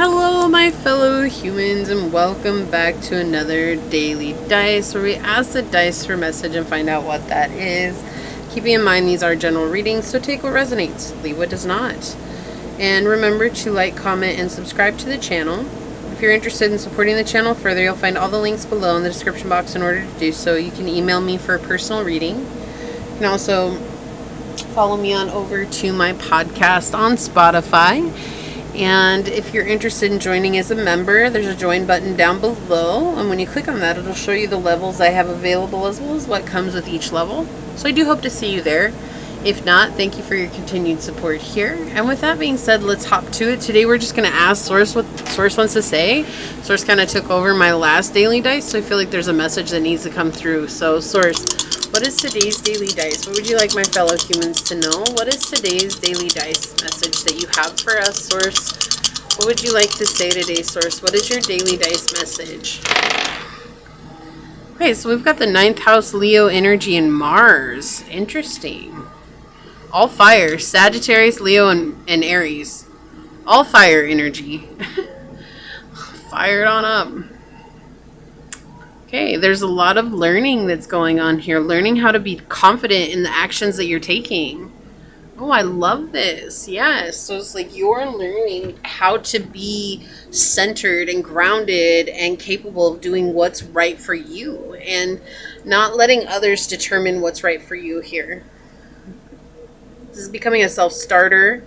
Hello my fellow humans, and welcome back to another daily dice where we ask the dice for message and find out what that is. Keeping in mind these are general readings, so take what resonates, leave what does not. And remember to like, comment, and subscribe to the channel. If you're interested in supporting the channel further, you'll find all the links below in the description box in order to do so. You can email me for a personal reading. You can also follow me on over to my podcast on Spotify. And if you're interested in joining as a member, there's a join button down below, and when you click on that, it'll show you the levels I have available as well as what comes with each level. So I do hope to see you there. If not, thank you for your continued support here. And with that being said, let's hop to it. Today we're just going to ask Source what Source wants to say. Source kind of took over my last daily dice, so I feel like there's a message that needs to come through. So Source, what is today's daily dice? What would you like my fellow humans to know? What is today's daily dice message that you have for us, Source? What would you like to say today, Source? What is your daily dice message? Okay, so we've got the 9th house, Leo energy, and Mars. Interesting. All fire. Sagittarius, Leo, and Aries. All fire energy. Fire it on up. Okay, there's a lot of learning that's going on here. Learning how to be confident in the actions that you're taking. Oh, I love this. Yes. So it's like you're learning how to be centered and grounded and capable of doing what's right for you and not letting others determine what's right for you here. This is becoming a self-starter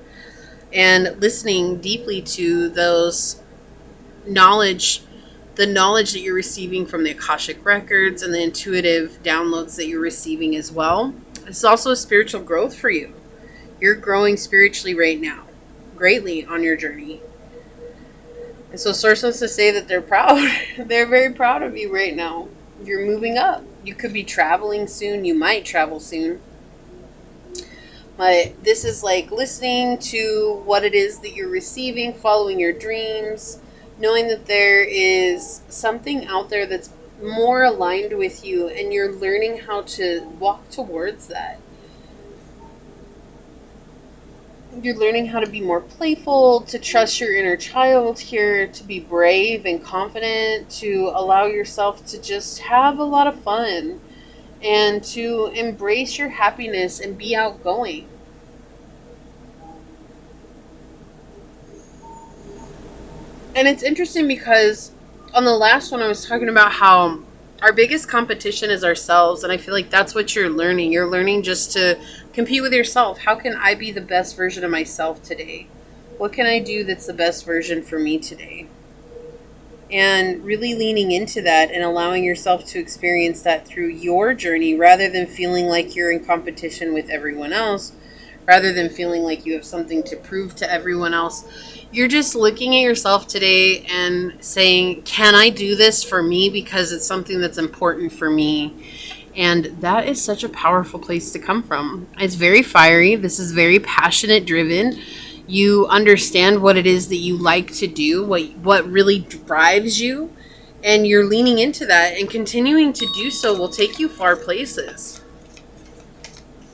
and listening deeply to those knowledge, the knowledge that you're receiving from the Akashic records and the intuitive downloads that you're receiving as well. This is also a spiritual growth for you. You're growing spiritually right now, greatly on your journey. And so Source wants to say that they're proud. They're very proud of you right now. You're moving up. You could be traveling soon. You might travel soon. But this is like listening to what it is that you're receiving, following your dreams, knowing that there is something out there that's more aligned with you, and you're learning how to walk towards that. You're learning how to be more playful, to trust your inner child here, to be brave and confident, to allow yourself to just have a lot of fun, and to embrace your happiness and be outgoing. And it's interesting because on the last one I was talking about how our biggest competition is ourselves, and I feel like that's what you're learning. You're learning just to compete with yourself. How can I be the best version of myself today? What can I do that's the best version for me today? And really leaning into that and allowing yourself to experience that through your journey rather than feeling like you're in competition with everyone else, rather than feeling like you have something to prove to everyone else. You're just looking at yourself today and saying, can I do this for me because it's something that's important for me? And that is such a powerful place to come from. It's very fiery. This is very passionate driven. You understand what it is that you like to do, what really drives you, and you're leaning into that, and continuing to do so will take you far places.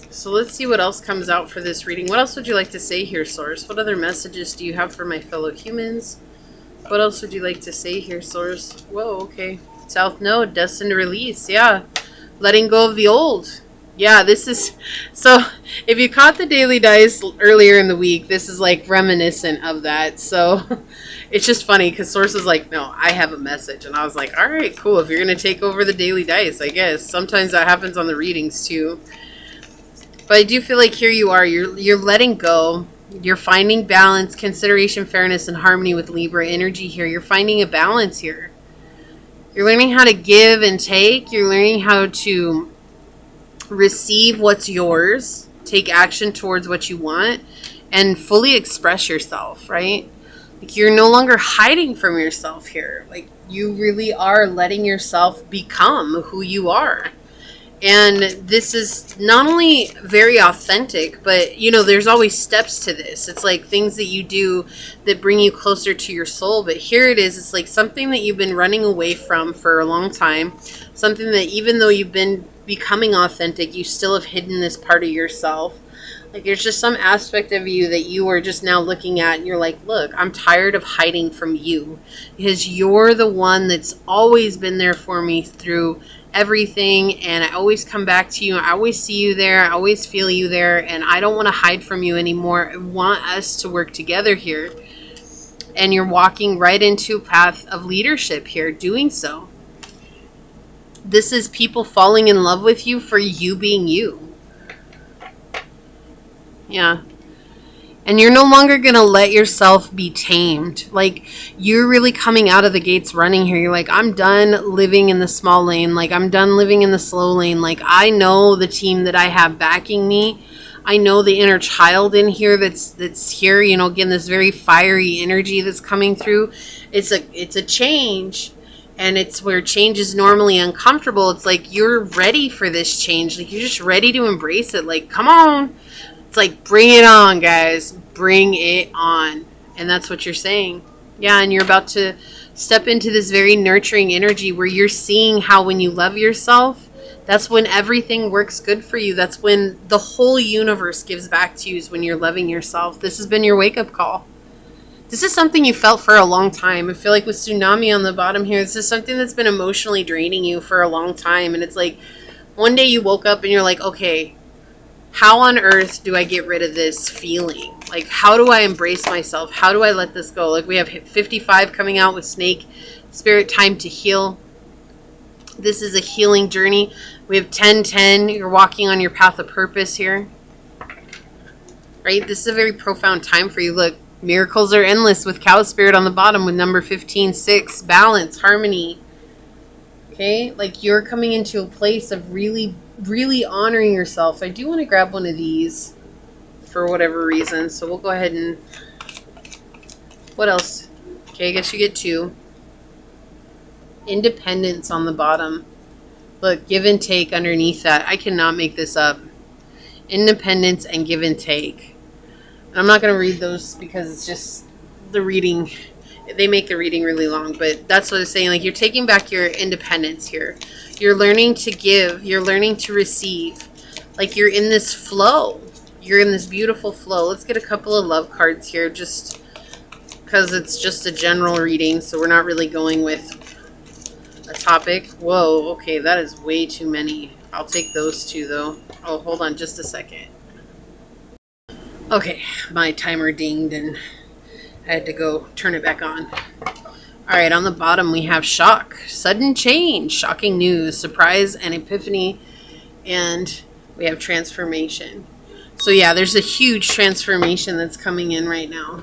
So let's see what else comes out for this reading. What else would you like to say here, Source? What other messages do you have for my fellow humans? What else would you like to say here, Source? Whoa, okay. South Node, destined to release. Yeah. Letting go of the old. Yeah, this is... So, if you caught the daily dice earlier in the week, this is like reminiscent of that. So, it's just funny because Source is like, no, I have a message. And I was like, all right, cool. If you're going to take over the daily dice, I guess. Sometimes that happens on the readings too. But I do feel like here you are. You're letting go. You're finding balance, consideration, fairness, and harmony with Libra energy here. You're finding a balance here. You're learning how to give and take. You're learning how to receive what's yours, take action towards what you want, and fully express yourself, right? Like you're no longer hiding from yourself here. Like you really are letting yourself become who you are. And this is not only very authentic, but, you know, there's always steps to this. It's like things that you do that bring you closer to your soul. But here it is. It's like something that you've been running away from for a long time. Something that even though you've been becoming authentic, you still have hidden this part of yourself. Like there's just some aspect of you that you are just now looking at and you're like, look, I'm tired of hiding from you, because you're the one that's always been there for me through everything, and I always come back to you. I always see you there. I always feel you there, and I don't want to hide from you anymore. I want us to work together here. And you're walking right into a path of leadership here doing so. This is people falling in love with you for you being you. Yeah. And you're no longer going to let yourself be tamed. Like, you're really coming out of the gates running here. You're like, I'm done living in the small lane. Like, I'm done living in the slow lane. Like, I know the team that I have backing me. I know the inner child in here that's here. You know, again, this very fiery energy that's coming through. It's a change. And it's where change is normally uncomfortable. It's like you're ready for this change. Like, you're just ready to embrace it. Like, come on. It's like, bring it on, guys. Bring it on. And that's what you're saying. Yeah, and you're about to step into this very nurturing energy where you're seeing how when you love yourself, that's when everything works good for you. That's when the whole universe gives back to you, is when you're loving yourself. This has been your wake-up call. This is something you felt for a long time. I feel like with tsunami on the bottom here, this is something that's been emotionally draining you for a long time. And it's like, one day you woke up and you're like, okay, how on earth do I get rid of this feeling? Like, how do I embrace myself? How do I let this go? Like, we have 55 coming out with Snake Spirit, time to heal. This is a healing journey. We have 1010. You're walking on your path of purpose here. Right? This is a very profound time for you. Look, miracles are endless with Cow Spirit on the bottom with number 15-6. Balance, harmony. Okay? Like, you're coming into a place of really honoring yourself. I do want to grab one of these for whatever reason, so we'll go ahead and, what else? Okay, I guess you get two. Independence on the bottom. Look, give and take underneath that. I cannot make this up. Independence and give and take. And I'm not going to read those because it's just the reading. They make the reading really long, but that's what it's saying. Like, you're taking back your independence here. You're learning to give. You're learning to receive. Like, you're in this flow. You're in this beautiful flow. Let's get a couple of love cards here, just because it's just a general reading, so we're not really going with a topic. Whoa, okay, that is way too many. I'll take those two, though. Oh, hold on just a second. Okay, my timer dinged, and I had to go turn it back on. All right, on the bottom we have shock, sudden change, shocking news, surprise, and epiphany, and we have transformation. So yeah, there's a huge transformation that's coming in right now.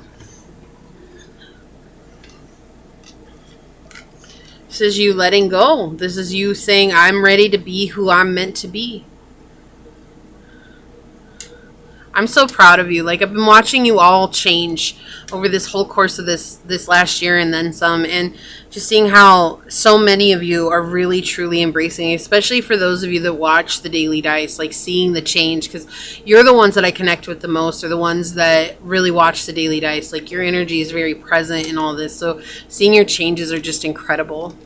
This is you letting go. This is you saying, I'm ready to be who I'm meant to be. I'm so proud of you. Like, I've been watching you all change over this whole course of this last year and then some, and just seeing how so many of you are really truly embracing it, especially for those of you that watch the Daily Dice, like seeing the change, because you're the ones that I connect with the most, or the ones that really watch the Daily Dice. Like, your energy is very present in all this, so seeing your changes are just incredible.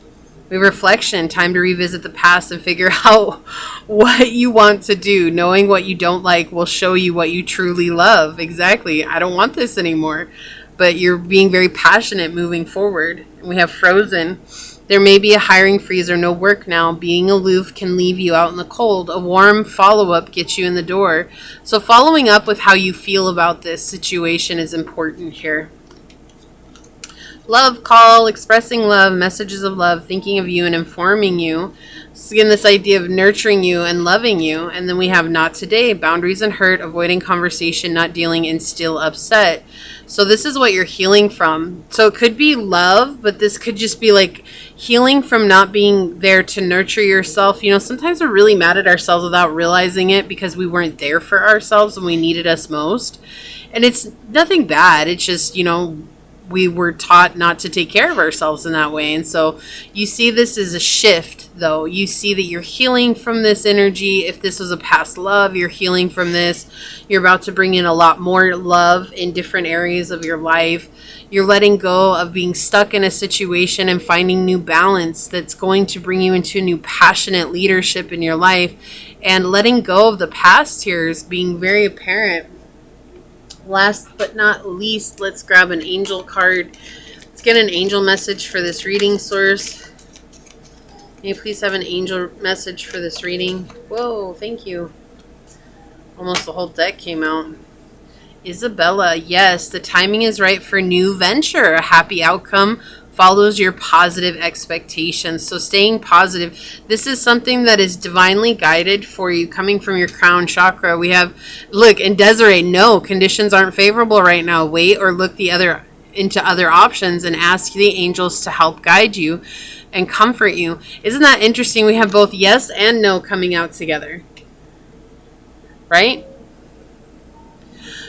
We have reflection, time to revisit the past and figure out what you want to do. Knowing what you don't like will show you what you truly love. Exactly. I don't want this anymore. But you're being very passionate moving forward. And we have frozen. There may be a hiring freeze or no work now. Being aloof can leave you out in the cold. A warm follow-up gets you in the door. So following up with how you feel about this situation is important here. Love call, expressing love, messages of love, thinking of you and informing you. So again, this idea of nurturing you and loving you. And then we have not today, boundaries and hurt, avoiding conversation, not dealing, and still upset. So this is what you're healing from. So it could be love, but this could just be like healing from not being there to nurture yourself. You know, sometimes we're really mad at ourselves without realizing it because we weren't there for ourselves when we needed us most. And it's nothing bad. It's just, you know, we were taught not to take care of ourselves in that way. And so you see this as a shift, though. You see that you're healing from this energy. If this was a past love, you're healing from this. You're about to bring in a lot more love in different areas of your life. You're letting go of being stuck in a situation and finding new balance that's going to bring you into new passionate leadership in your life. And letting go of the past here is being very apparent. Last but not least, let's grab an angel card. Let's get an angel message for this reading, source. May you please have an angel message for this reading? Whoa, thank you. Almost the whole deck came out. Isabella, yes, the timing is right for new venture. A happy outcome follows your positive expectations. So staying positive. This is something that is divinely guided for you, coming from your crown chakra. We have, look, in Desiree, no, conditions aren't favorable right now. Wait or look into other options and ask the angels to help guide you and comfort you. Isn't that interesting? We have both yes and no coming out together. Right?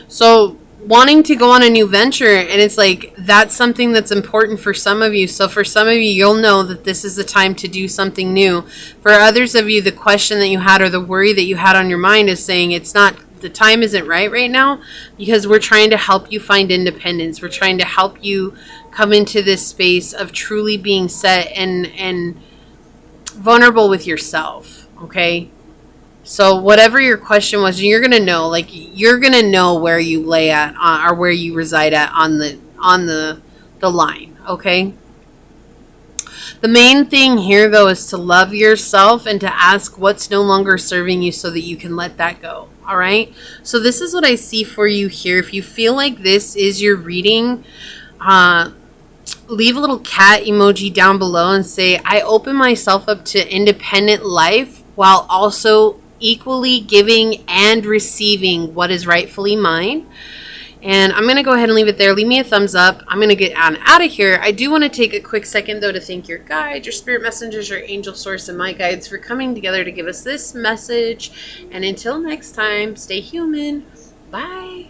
So wanting to go on a new venture, and it's like that's something that's important for some of you. So for some of you, you'll know that this is the time to do something new. For others of you, the question that you had or the worry that you had on your mind is saying it's not, the time isn't right now, because we're trying to help you find independence. We're trying to help you come into this space of truly being set and vulnerable with yourself. Okay. So whatever your question was, you're going to know, like you're going to know where you lay at or where you reside at on the line. Okay. The main thing here though is to love yourself and to ask what's no longer serving you so that you can let that go. All right. So this is what I see for you here. If you feel like this is your reading, leave a little cat emoji down below and say, I open myself up to independent life while also equally giving and receiving what is rightfully mine. And I'm going to go ahead and leave it there. Leave me a thumbs up. I'm going to get on out of here. I do want to take a quick second, though, to thank your guides, your spirit messengers, your angel source, and my guides for coming together to give us this message. And until next time, stay human. Bye.